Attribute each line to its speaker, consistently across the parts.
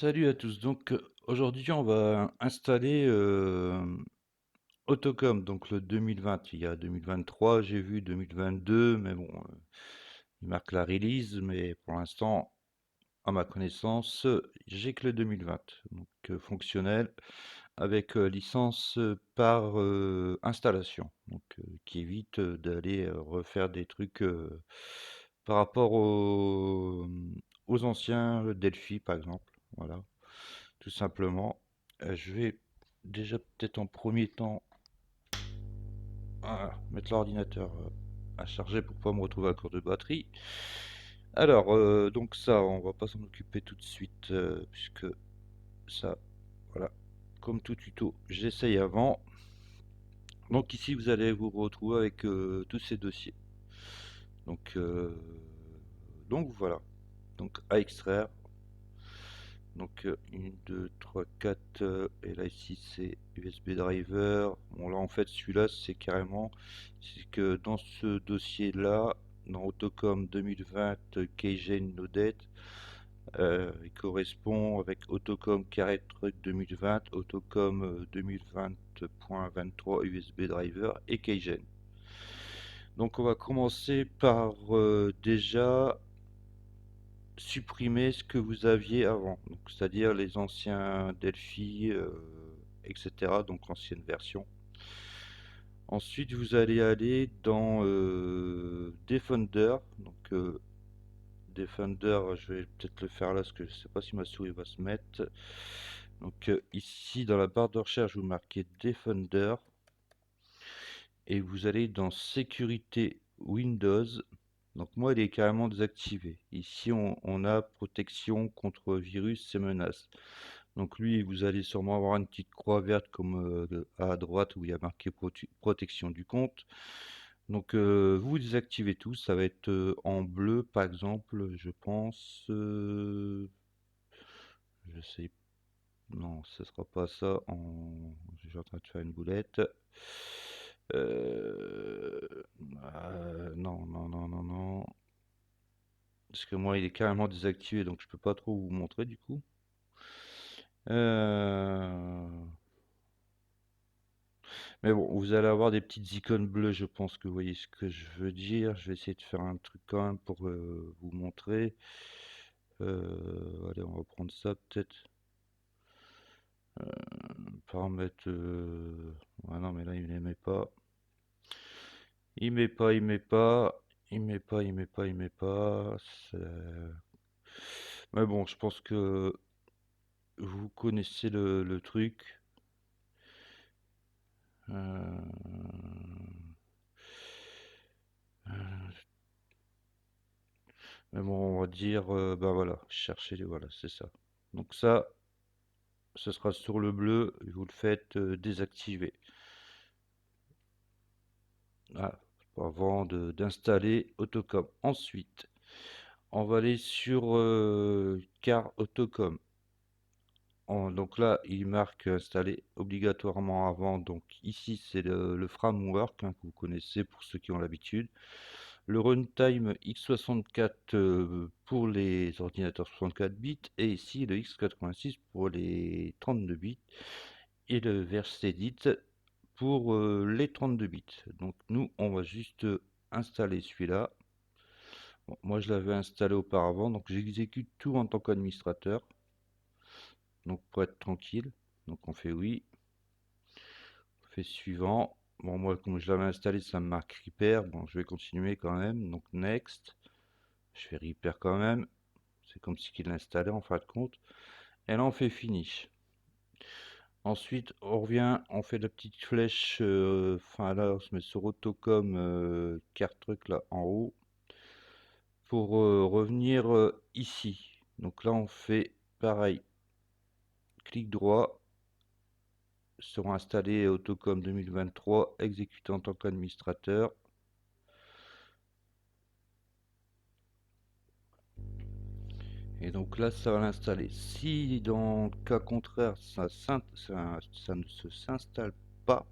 Speaker 1: Salut à tous. Donc aujourd'hui on va installer Autocom, donc le 2020. Il y a 2023, j'ai vu 2022, mais bon, il marque la release, mais pour l'instant, à ma connaissance, j'ai que le 2020. Donc fonctionnel avec licence par installation, donc qui évite d'aller refaire des trucs par rapport aux anciens Delphi par exemple. Voilà, tout simplement. Je vais déjà peut-être en premier temps mettre l'ordinateur à charger pour pas me retrouver à court de batterie. Alors, donc ça, on va pas s'en occuper tout de suite, puisque ça, voilà, comme tout tuto, j'essaye avant. Donc ici, vous allez vous retrouver avec tous ces dossiers. Donc, voilà. Donc à extraire. Donc 1, 2, 3, 4, et là ici c'est USB driver. Bon là en fait celui-là c'est carrément, c'est que dans ce dossier là, dans Autocom 2020 Keygen Nodet, il correspond avec Autocom Carré Truck 2020, Autocom 2020.23 USB driver et Keygen. Donc on va commencer par déjà supprimer ce que vous aviez avant, donc c'est-à-dire les anciens Delphi, etc., donc l'ancienne version. Ensuite, vous allez aller dans Defender. Donc Defender, je vais peut-être le faire là, parce que je ne sais pas si ma souris va se mettre. Donc ici, dans la barre de recherche, vous marquez Defender et vous allez dans Sécurité Windows. Donc moi, il est carrément désactivé. Ici, on a protection contre virus et menaces. Donc lui, vous allez sûrement avoir une petite croix verte comme à droite où il y a marqué protection du compte. Donc vous désactivez tout. Ça va être en bleu, par exemple, je pense. Je sais. Non, ce sera pas ça. Je suis en train de faire une boulette. Non, non, non, non, non. Parce que moi, il est carrément désactivé, donc je peux pas trop vous montrer du coup. Euh, Mais bon, vous allez avoir des petites icônes bleues, je pense que vous voyez ce que je veux dire. Je vais essayer de faire un truc quand même pour vous montrer. Allez, on va prendre ça peut-être. Paramètres. Ah non, mais là, il ne met pas. Il met pas, il met pas. Il met pas, il met pas, il met pas. Mais bon, je pense que vous connaissez le truc. Euh, Mais bon, on va dire, ben voilà, cherchez, voilà, c'est ça. Donc ça, ce sera sur le bleu, et vous le faites désactiver. Voilà, avant d'installer Autocom. Ensuite, on va aller sur Car Autocom. Donc là, il marque installer obligatoirement avant. Donc ici, c'est le framework hein, que vous connaissez pour ceux qui ont l'habitude. Le runtime x64 pour les ordinateurs 64 bits et ici le x86 pour les 32 bits et le versedit pour les 32 bits. Donc nous, on va juste installer celui-là. Bon, moi, je l'avais installé auparavant, donc j'exécute tout en tant qu'administrateur. Donc pour être tranquille, donc on fait oui, on fait suivant. Bon, moi, comme je l'avais installé, ça me marque repair. Bon, je vais continuer quand même. Donc next, je fais repair quand même. C'est comme si qu'il l'installait en fin de compte. Et là, on fait finish. Ensuite, on revient, on fait la petite flèche. Enfin, là, on se met sur Autocom carte truc là en haut pour revenir ici. Donc là, on fait pareil. Clic droit sur installer Autocom 2023, exécuter en tant qu'administrateur. Et donc là, ça va l'installer. Si dans le cas contraire, ça ne s'installe pas,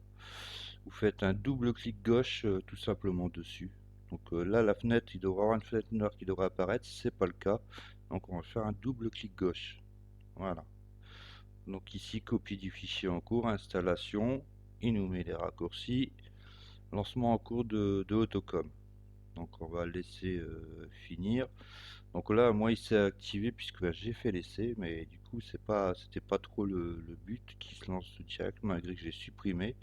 Speaker 1: vous faites un double clic gauche tout simplement dessus. Donc là, la fenêtre, il devrait avoir une fenêtre noire qui devrait apparaître. C'est pas le cas. Donc on va faire un double clic gauche. Voilà. Donc ici, copie du fichier en cours, installation, il nous met les raccourcis, lancement en cours de Autocom. Donc on va le laisser finir. Donc là, moi, il s'est activé puisque bah, j'ai fait l'essai, mais du coup, c'était pas trop le but qu'il se lance direct, malgré que j'ai supprimé.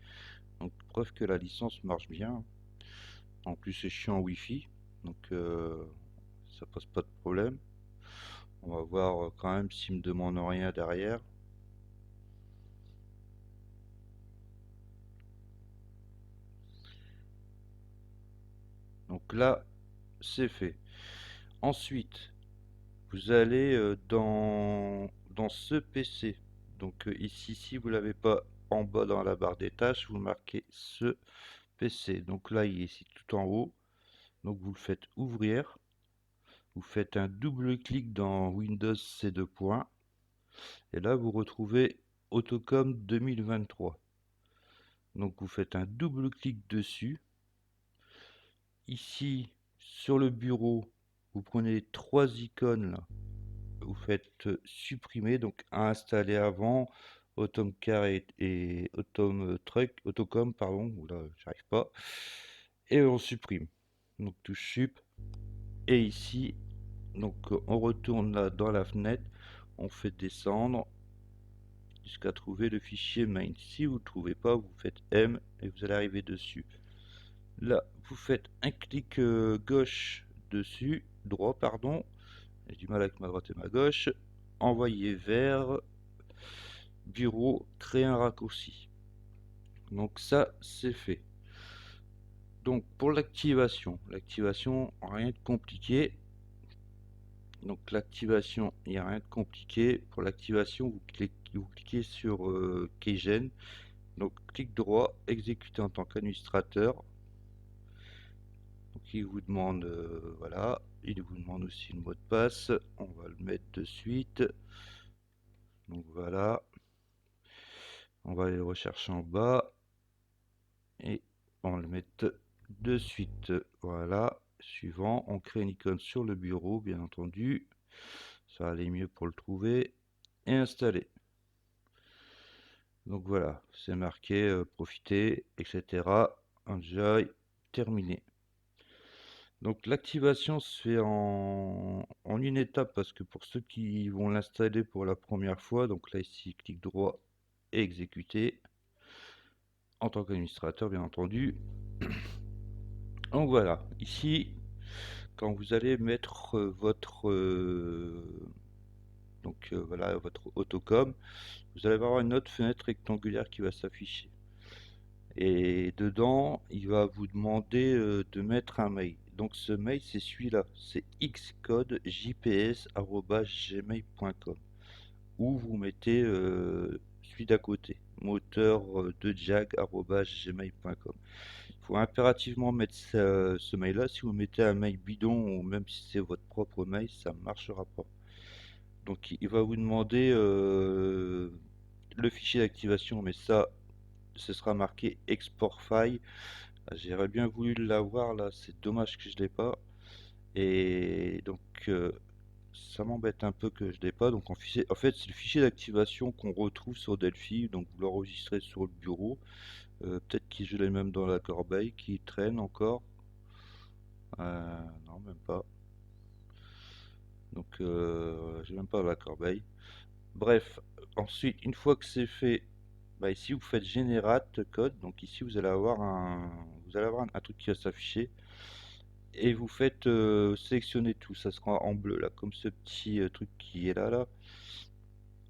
Speaker 1: Donc preuve que la licence marche bien. En plus, c'est chiant en Wi-Fi, donc ça pose pas de problème. On va voir quand même s'il me demande rien derrière. Donc là, c'est fait. Ensuite, vous allez dans ce PC. Donc ici, si vous l'avez pas en bas dans la barre des tâches, vous marquez ce PC. Donc là, il est ici tout en haut. Donc vous le faites ouvrir. Vous faites un double clic dans Windows ces deux points. Et là, vous retrouvez Autocom 2023. Donc vous faites un double clic dessus. Ici, sur le bureau, vous prenez les trois icônes là. Vous faites supprimer, donc à installer avant, Automcar et Autocom, pardon, oula, j'arrive pas. Et on supprime. Donc touche sup. Et ici, donc on retourne là dans la fenêtre, on fait descendre jusqu'à trouver le fichier main. Si vous ne trouvez pas, vous faites M et vous allez arriver dessus. Là, vous faites un clic gauche dessus, droit, pardon. J'ai du mal avec ma droite et ma gauche. Envoyer vers bureau, créer un raccourci. Donc ça, c'est fait. Donc pour l'activation, rien de compliqué. Donc l'activation, il n'y a rien de compliqué. Pour l'activation, vous cliquez sur Keygen. Donc clic droit, exécuter en tant qu'administrateur. Donc il vous demande, voilà, il vous demande aussi le mot de passe. On va le mettre de suite. Donc voilà, on va aller le rechercher en bas et on le met de suite. Voilà, suivant, on crée une icône sur le bureau, bien entendu. Ça va aller mieux pour le trouver et installer. Donc voilà, c'est marqué profiter, etc. Enjoy, terminé. Donc l'activation se fait en une étape parce que pour ceux qui vont l'installer pour la première fois, donc là ici, clic droit et exécuter en tant qu'administrateur, bien entendu. Donc voilà, ici, quand vous allez mettre voilà, votre Autocom, vous allez avoir une autre fenêtre rectangulaire qui va s'afficher. Et dedans, il va vous demander de mettre un mail. Donc ce mail, c'est celui-là, c'est xcodejps@gmail.com. Ou vous mettez celui d'à côté, moteur de jag@gmail.com. Il faut impérativement mettre ce mail-là. Si vous mettez un mail bidon ou même si c'est votre propre mail, ça ne marchera pas. Donc il va vous demander le fichier d'activation, mais ça, ce sera marqué export file. J'aurais bien voulu l'avoir là, c'est dommage que je l'ai pas. Et donc ça m'embête un peu que je l'ai pas. Donc en fait, c'est le fichier d'activation qu'on retrouve sur Delphi. Donc vous l'enregistrez sur le bureau. Peut-être que je l'ai même dans la corbeille qui traîne encore. Non, même pas. Donc j'ai même pas la corbeille. Bref, ensuite, une fois que c'est fait, bah, ici vous faites Generate code. Donc ici vous allez avoir un truc qui va s'afficher et vous faites sélectionner tout. Ça sera en bleu là, comme ce petit truc qui est là.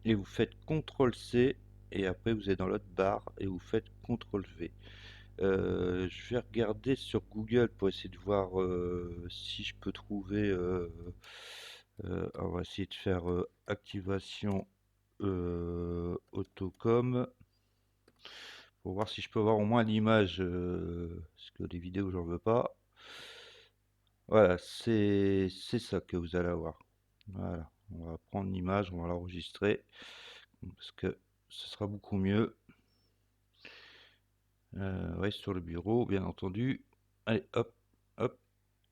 Speaker 1: Et vous faites CTRL C et après vous êtes dans l'autre barre et vous faites CTRL V. Je vais regarder sur Google pour essayer de voir si je peux trouver. On va essayer de faire activation Autocom pour voir si je peux avoir au moins l'image parce que les vidéos j'en veux pas. Voilà, c'est ça que vous allez avoir. Voilà, on va prendre l'image, on va l'enregistrer parce que ce sera beaucoup mieux. Ouais, sur le bureau, bien entendu. Allez, hop, hop,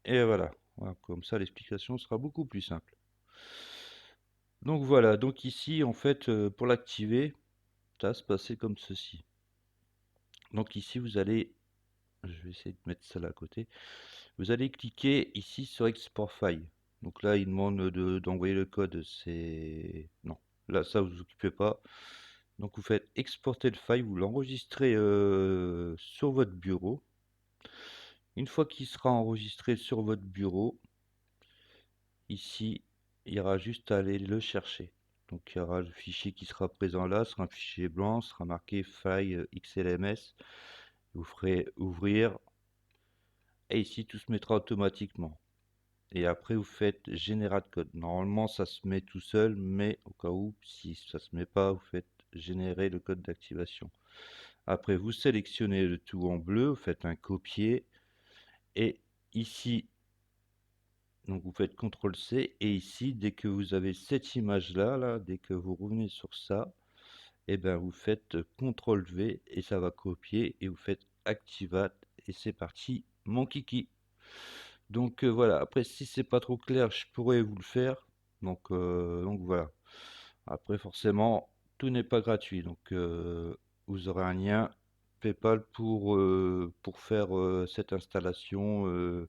Speaker 1: et voilà. Voilà, comme ça l'explication sera beaucoup plus simple. Donc voilà, donc ici en fait pour l'activer, ça va se passer comme ceci. Donc ici vous allez, je vais essayer de mettre ça là à côté, vous allez cliquer ici sur Export File. Donc là il demande d'envoyer le code, c'est... Non, là ça vous vous occupez pas. Donc vous faites exporter le file, vous l'enregistrez sur votre bureau. Une fois qu'il sera enregistré sur votre bureau, ici, il y aura juste à aller le chercher. Donc il y aura le fichier qui sera présent là, ce sera un fichier blanc, sera marqué file XLMS. Vous ferez ouvrir et ici tout se mettra automatiquement. Et après vous faites générer code. Normalement ça se met tout seul, mais au cas où si ça se met pas, vous faites générer le code d'activation. Après vous sélectionnez le tout en bleu, vous faites un copier et ici donc vous faites CTRL-C et ici, dès que vous avez cette image-là, là, dès que vous revenez sur ça, et ben vous faites CTRL-V et ça va copier et vous faites Activate et c'est parti, mon kiki. Donc voilà, après si c'est pas trop clair, je pourrais vous le faire. Donc voilà. Après forcément, tout n'est pas gratuit. Donc vous aurez un lien PayPal pour faire cette installation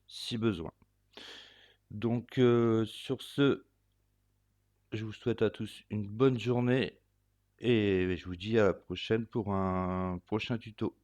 Speaker 1: si besoin. Donc sur ce, je vous souhaite à tous une bonne journée et je vous dis à la prochaine pour un prochain tuto.